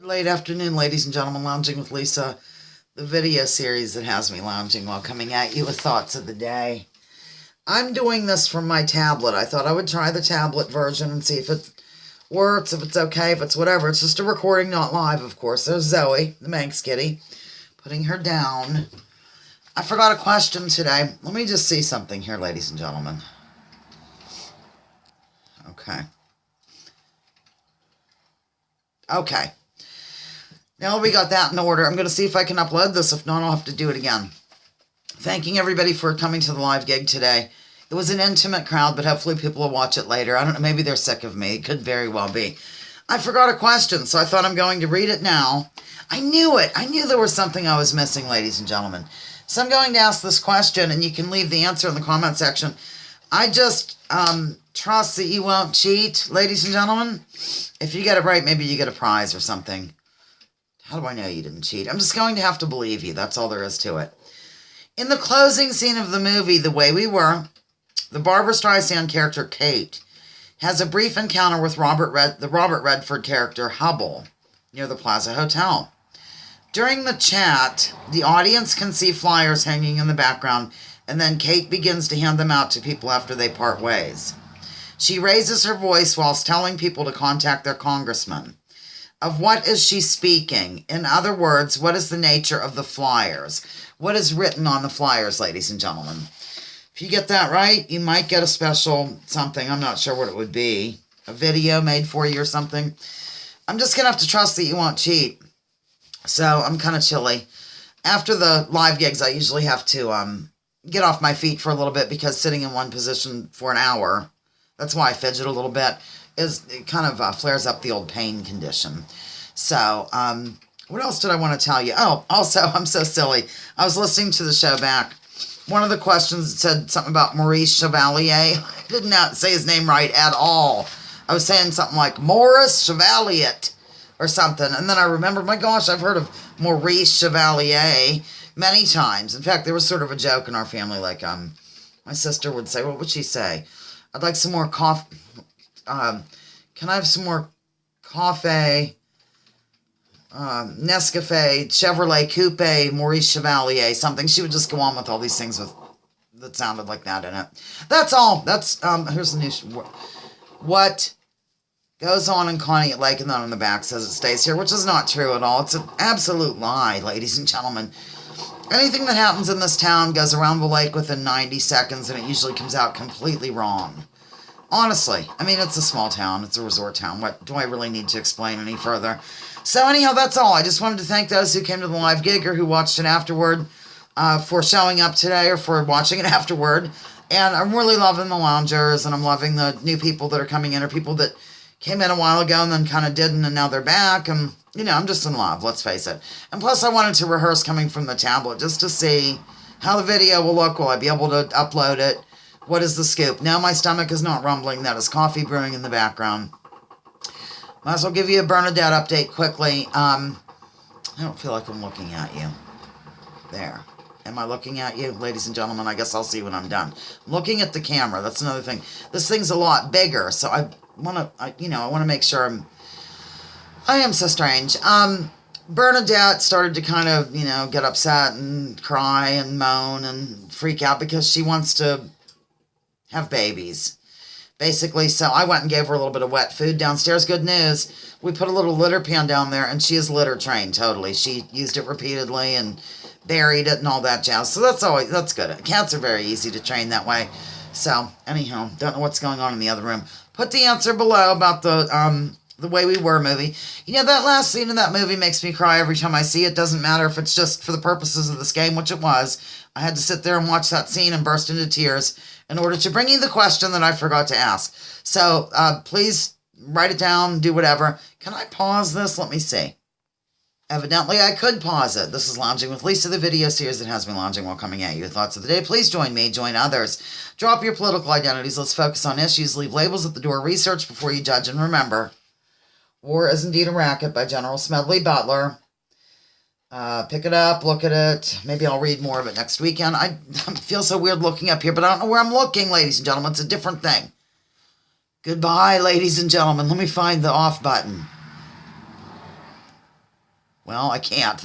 Late afternoon, ladies and gentlemen, Lounging with Lisa, the video series that has me lounging while coming at you with thoughts of the day. I'm doing this from my tablet. I thought I would try the tablet version and see if it works, if it's okay, if it's whatever. It's just a recording, not live, of course. There's Zoe, the Manx kitty, putting her down. I forgot a question today. Let me just see something here, ladies and gentlemen. Okay. Now we got that in order. I'm going to see if I can upload this. If not, I'll have to do it again. Thanking everybody for coming to the live gig today. It was an intimate crowd, but hopefully people will watch it later. I don't know. Maybe they're sick of me. It could very well be. I forgot a question, so I thought I'm going to read it now. I knew it. I knew there was something I was missing, ladies and gentlemen. So I'm going to ask this question, and you can leave the answer in the comment section. I just trust that you won't cheat, ladies and gentlemen. If you get it right, maybe you get a prize or something. How do I know you didn't cheat? I'm just going to have to believe you. That's all there is to it. In the closing scene of the movie, The Way We Were, the Barbra Streisand character, Kate, has a brief encounter with the Robert Redford character, Hubble, near the Plaza Hotel. During the chat, the audience can see flyers hanging in the background, and then Kate begins to hand them out to people after they part ways. She raises her voice whilst telling people to contact their congressman. Of what is she speaking? In other words, what is the nature of the flyers? What is written on the flyers, ladies and gentlemen? If you get that right, you might get a special something. I'm not sure what it would be. A video made for you or something. I'm just going to have to trust that you won't cheat. So I'm kind of chilly. After the live gigs, I usually have to get off my feet for a little bit because sitting in one position for an hour, that's why I fidget a little bit, it kind of flares up the old pain condition. So, what else did I want to tell you? Oh, also, I'm so silly. I was listening to the show back. One of the questions said something about Maurice Chevalier. I did not say his name right at all. I was saying something like Maurice Chevalier or something. And then I remembered, my gosh, I've heard of Maurice Chevalier many times. In fact, there was sort of a joke in our family. Like, my sister would say, what would she say? I'd like some more coffee. Can I have some more coffee? Nescafe, Chevrolet Coupe, Maurice Chevalier, something. She would just go on with all these things that sounded like that in it. That's all. That's, here's the news. What goes on in Conneaut Lake, and then on the back says it stays here, which is not true at all. It's an absolute lie, ladies and gentlemen. Anything that happens in this town goes around the lake within 90 seconds, and it usually comes out completely wrong. Honestly, I mean, it's a small town. It's a resort town. What do I really need to explain any further? So anyhow, that's all. I just wanted to thank those who came to the live gig or who watched it afterward for showing up today or for watching it afterward. And I'm really loving the loungers, and I'm loving the new people that are coming in, or people that came in a while ago and then kind of didn't, and now they're back. And, you know, I'm just in love, let's face it. And plus, I wanted to rehearse coming from the tablet just to see how the video will look. Will I be able to upload it? What is the scoop? Now my stomach is not rumbling. That is coffee brewing in the background. Might as well give you a Bernadette update quickly. I don't feel like I'm looking at you. There. Am I looking at you? Ladies and gentlemen, I guess I'll see when I'm done. I'm looking at the camera. That's another thing. This thing's a lot bigger, so I want to make sure I am so strange. Bernadette started to kind of, get upset and cry and moan and freak out because she wants to have babies, basically. So I went and gave her a little bit of wet food downstairs. Good news, we put a little litter pan down there, and she is litter trained totally. She used it repeatedly and buried it and all that jazz. So that's good. Cats are very easy to train that way. So anyhow, don't know what's going on in the other room. Put the answer below about the Way We Were movie. That last scene in that movie makes me cry every time I see it. Doesn't matter if it's just for the purposes of this game, which it was. I had to sit there and watch that scene and burst into tears in order to bring you the question that I forgot to ask. So please write it down, do whatever. Can I pause this? Let me see. Evidently, I could pause it. This is Lounging with Lisa, the video series that has me lounging while coming at you. Thoughts of the day. Please join me, join others. Drop your political identities. Let's focus on issues. Leave labels at the door. Research before you judge. And remember, War is Indeed a Racket by General Smedley Butler. Pick it up, look at it. Maybe I'll read more of it next weekend. I feel so weird looking up here, but I don't know where I'm looking, ladies and gentlemen. It's a different thing. Goodbye, ladies and gentlemen. Let me find the off button. Well, I can't.